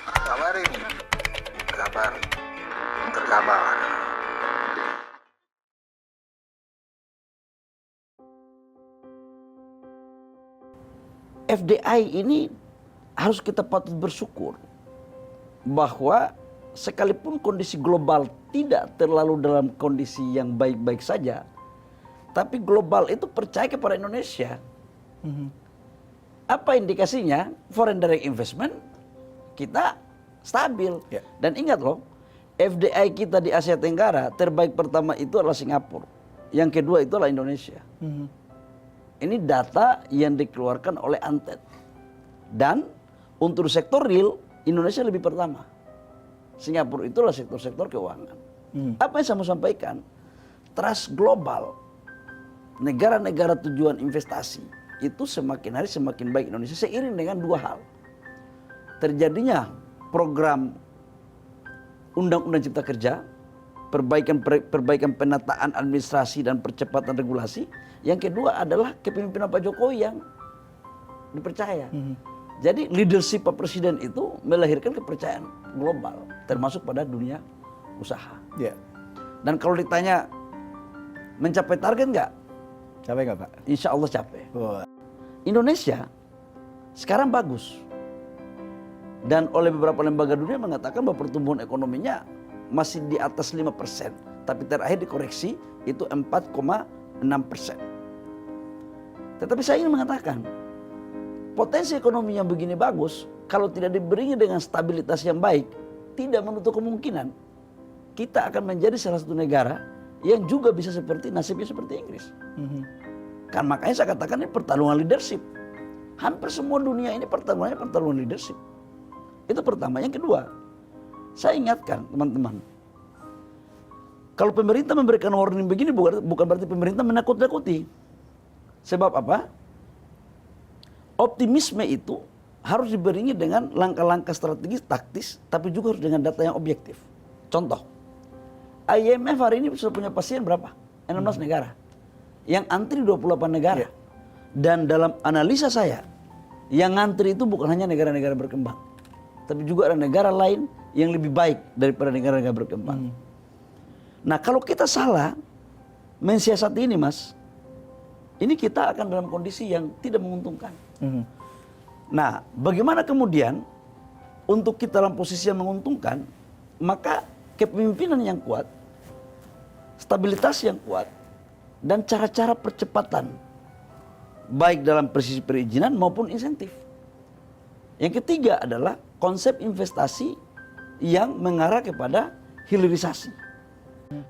Kabar ini, kabar terkabar. FDI ini harus kita patut bersyukur bahwa sekalipun kondisi global tidak terlalu dalam kondisi yang baik-baik saja, tapi global itu percaya kepada Indonesia. Apa indikasinya? Foreign direct investment kita stabil. Dan ingat loh, FDI kita di Asia Tenggara terbaik pertama itu adalah Singapura, yang kedua itu adalah Indonesia. Ini data yang dikeluarkan oleh ANTED. Dan untuk sektor real, Indonesia lebih pertama. Singapura itulah sektor-sektor keuangan. Apa yang saya mau sampaikan? Trust global, negara-negara tujuan investasi, itu semakin hari semakin baik Indonesia seiring dengan dua hal. Terjadinya program Undang-Undang Cipta Kerja, perbaikan penataan administrasi dan percepatan regulasi. Yang kedua adalah kepemimpinan Pak Jokowi yang dipercaya. Jadi leadership Pak Presiden itu melahirkan kepercayaan global, termasuk pada dunia usaha. Dan kalau ditanya mencapai target nggak? Capek nggak Pak? Insya Allah capek. Indonesia sekarang bagus. Dan oleh beberapa lembaga dunia mengatakan bahwa pertumbuhan ekonominya masih di atas 5%. Tapi terakhir dikoreksi itu 4,6%. Tetapi saya ingin mengatakan, potensi ekonomi yang begini bagus, kalau tidak diberi dengan stabilitas yang baik, tidak menutup kemungkinan kita akan menjadi salah satu negara yang juga bisa seperti nasibnya seperti Inggris. Kan makanya saya katakan ini pertarungan leadership. Hampir semua dunia ini pertarungannya pertarungan leadership. Itu pertama. Yang kedua, saya ingatkan teman-teman, kalau pemerintah memberikan warning begini bukan berarti pemerintah menakut-nakuti. Sebab apa? Optimisme itu harus diberingi dengan langkah-langkah strategis, taktis, tapi juga harus dengan data yang objektif. Contoh, IMF hari ini sudah punya pasien berapa? 16 negara. Yang antri 28 negara. Dan dalam analisa saya, yang antri itu bukan hanya negara-negara berkembang, tapi juga ada negara lain yang lebih baik daripada negara-negara berkembang. Nah, kalau kita salah mensiasati ini, Mas, ini kita akan dalam kondisi yang tidak menguntungkan. Nah, bagaimana kemudian untuk kita dalam posisi yang menguntungkan? Maka kepemimpinan yang kuat, stabilitas yang kuat, dan cara-cara percepatan, baik dalam presisi perizinan maupun insentif. Yang ketiga adalah konsep investasi yang mengarah kepada hilirisasi.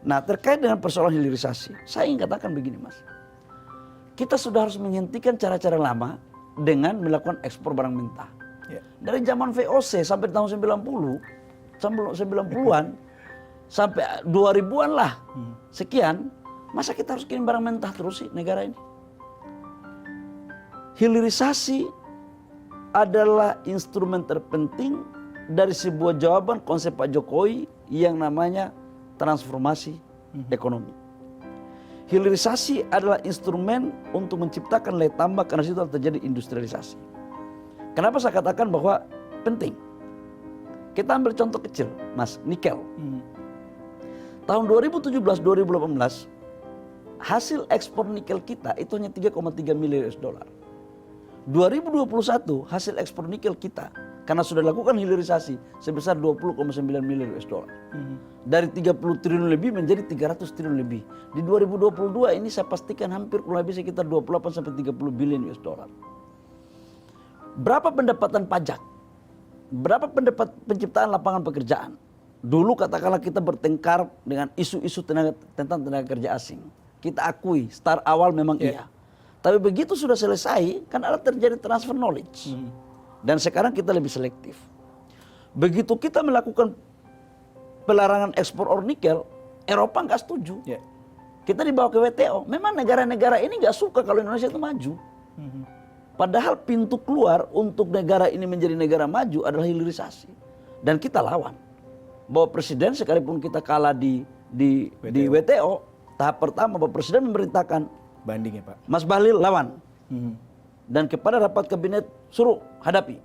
Nah, terkait dengan persoalan hilirisasi, saya ingin katakan begini, Mas. Kita sudah harus menghentikan cara-cara lama dengan melakukan ekspor barang mentah. Dari zaman VOC sampai tahun 90-an, sampai 2000-an lah, sekian, masa kita harus kirim barang mentah terus sih negara ini? Hilirisasi adalah instrumen terpenting dari sebuah jawaban konsep Pak Jokowi yang namanya transformasi ekonomi. Hilirisasi adalah instrumen untuk menciptakan nilai tambah karena situ terjadi industrialisasi. Kenapa saya katakan bahwa penting? Kita ambil contoh kecil, Mas, nikel. Tahun 2017-2018 hasil ekspor nikel kita itu hanya 3,3 miliar US dollar. 2021 hasil ekspor nikel kita karena sudah dilakukan hilirisasi sebesar 20,9 miliar US dollar. Dari 30 triliun lebih menjadi 300 triliun lebih. Di 2022 ini saya pastikan hampir kurang lebih sekitar 28 sampai 30 billion US dollar. Berapa pendapatan pajak? Berapa penciptaan lapangan pekerjaan? Dulu katakanlah kita bertengkar dengan isu-isu tentang tenaga kerja asing. Kita akui, start awal memang iya. Tapi begitu sudah selesai, kan ada terjadi transfer knowledge. Dan sekarang kita lebih selektif. Begitu kita melakukan pelarangan ekspor ore nikel, Eropa nggak setuju. Kita dibawa ke WTO. Memang negara-negara ini nggak suka kalau Indonesia itu maju. Padahal pintu keluar untuk negara ini menjadi negara maju adalah hilirisasi. Dan kita lawan. Bahwa Presiden sekalipun kita kalah di WTO, tahap pertama Bapak Presiden memerintahkan banding ya Pak. Mas Bahlil lawan. Dan kepada rapat kabinet suruh hadapi.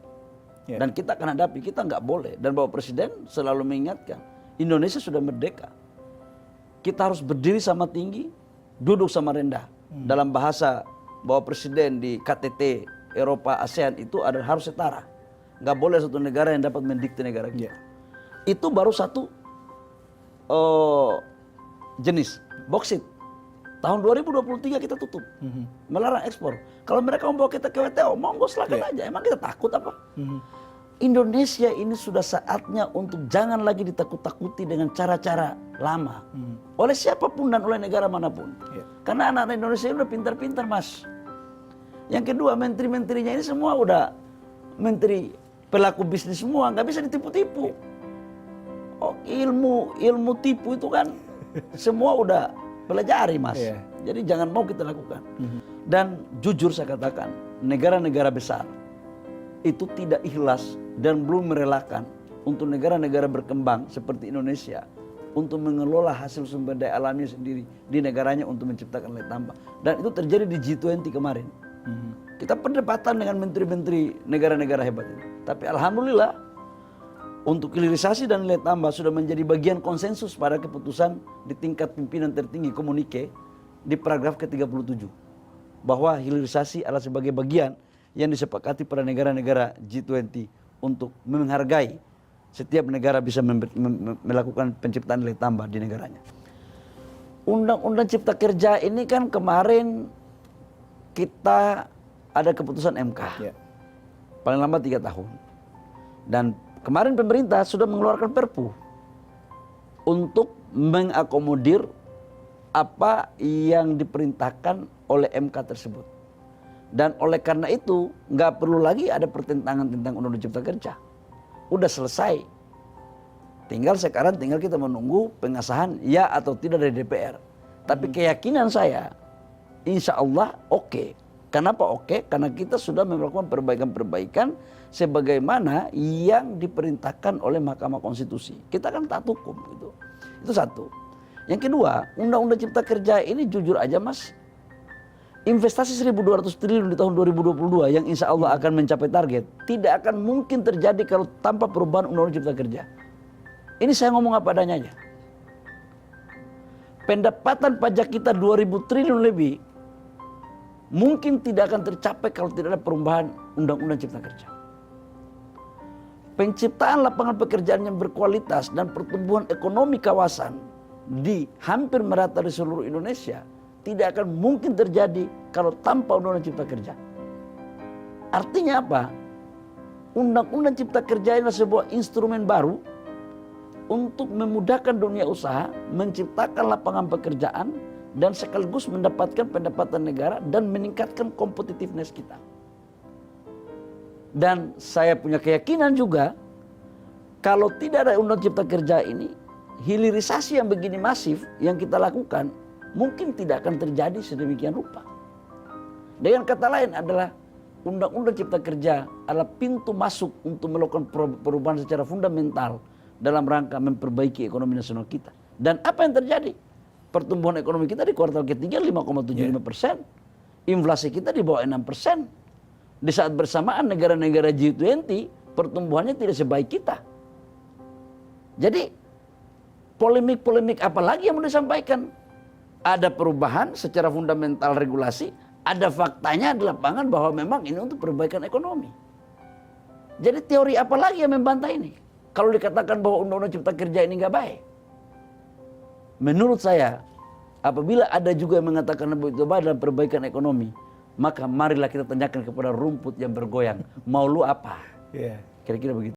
Yeah. Dan kita akan hadapi, kita nggak boleh. Dan Bapak Presiden selalu mengingatkan, Indonesia sudah merdeka. Kita harus berdiri sama tinggi, duduk sama rendah. Dalam bahasa Bapak Presiden di KTT Eropa ASEAN itu harus setara. Nggak boleh satu negara yang dapat mendikte negara kita. Yeah. Itu baru satu jenis, boksit. Tahun 2023 kita tutup, melarang ekspor. Kalau mereka membawa kita ke WTO, monggo silakan aja. Emang kita takut apa? Indonesia ini sudah saatnya untuk jangan lagi ditakut-takuti dengan cara-cara lama. Oleh siapapun dan oleh negara manapun. Karena anak-anak Indonesia ini udah pintar-pintar, Mas. Yang kedua, menteri-menterinya ini semua udah menteri pelaku bisnis semua, nggak bisa ditipu-tipu. Oh, ilmu tipu itu kan semua udah pelajari, Mas. Jadi jangan mau kita lakukan. Dan jujur saya katakan, negara-negara besar itu tidak ikhlas dan belum merelakan untuk negara-negara berkembang seperti Indonesia untuk mengelola hasil sumber daya alamnya sendiri di negaranya untuk menciptakan nilai tambah. Dan itu terjadi di G20 kemarin. Kita perdebatan dengan menteri-menteri negara-negara hebat itu. Tapi alhamdulillah untuk hilirisasi dan nilai tambah sudah menjadi bagian konsensus pada keputusan di tingkat pimpinan tertinggi komunike di paragraf ke-37. Bahwa hilirisasi adalah sebagai bagian yang disepakati pada negara-negara G20 untuk menghargai setiap negara bisa melakukan penciptaan nilai tambah di negaranya. Undang-undang Cipta Kerja ini kan kemarin kita ada keputusan MK. Paling lambat 3 tahun. Dan kemarin pemerintah sudah mengeluarkan Perpu untuk mengakomodir apa yang diperintahkan oleh MK tersebut. Dan oleh karena itu nggak perlu lagi ada pertentangan tentang Undang-Undang Cipta Kerja. Udah selesai. Sekarang tinggal kita menunggu pengesahan ya atau tidak dari DPR. Tapi keyakinan saya, insya Allah oke. Kenapa oke? Karena kita sudah melakukan perbaikan-perbaikan sebagaimana yang diperintahkan oleh Mahkamah Konstitusi. Kita kan taat hukum gitu. Itu satu. Yang kedua, Undang-Undang Cipta Kerja ini jujur aja, Mas, investasi 1.200 triliun di tahun 2022 yang insya Allah akan mencapai target tidak akan mungkin terjadi kalau tanpa perubahan Undang-Undang Cipta Kerja. Ini saya ngomong apa adanya aja. Pendapatan pajak kita 2.000 triliun lebih mungkin tidak akan tercapai kalau tidak ada perubahan Undang-Undang Cipta Kerja. Penciptaan lapangan pekerjaan yang berkualitas dan pertumbuhan ekonomi kawasan di hampir merata di seluruh Indonesia tidak akan mungkin terjadi kalau tanpa Undang-Undang Cipta Kerja. Artinya apa? Undang-Undang Cipta Kerja adalah sebuah instrumen baru untuk memudahkan dunia usaha, menciptakan lapangan pekerjaan, dan sekaligus mendapatkan pendapatan negara dan meningkatkan kompetitiveness kita. Dan saya punya keyakinan juga, kalau tidak ada Undang-Undang Cipta Kerja ini, hilirisasi yang begini masif yang kita lakukan mungkin tidak akan terjadi sedemikian rupa. Dengan kata lain adalah Undang-Undang Cipta Kerja adalah pintu masuk untuk melakukan perubahan secara fundamental dalam rangka memperbaiki ekonomi nasional kita. Dan apa yang terjadi? Pertumbuhan ekonomi kita di kuartal ketiga 5,75%. Inflasi kita di bawah 6%. Di saat bersamaan negara-negara G20 pertumbuhannya tidak sebaik kita. Jadi polemik-polemik apa lagi yang mau disampaikan? Ada perubahan secara fundamental regulasi, ada faktanya di lapangan bahwa memang ini untuk perbaikan ekonomi. Jadi teori apa lagi yang membantah ini? Kalau dikatakan bahwa Undang-Undang Cipta Kerja ini nggak baik. Menurut saya, apabila ada juga yang mengatakan bahwa itu baik dalam perbaikan ekonomi, maka marilah kita tanyakan kepada rumput yang bergoyang, mau lu apa? Kira-kira begitu.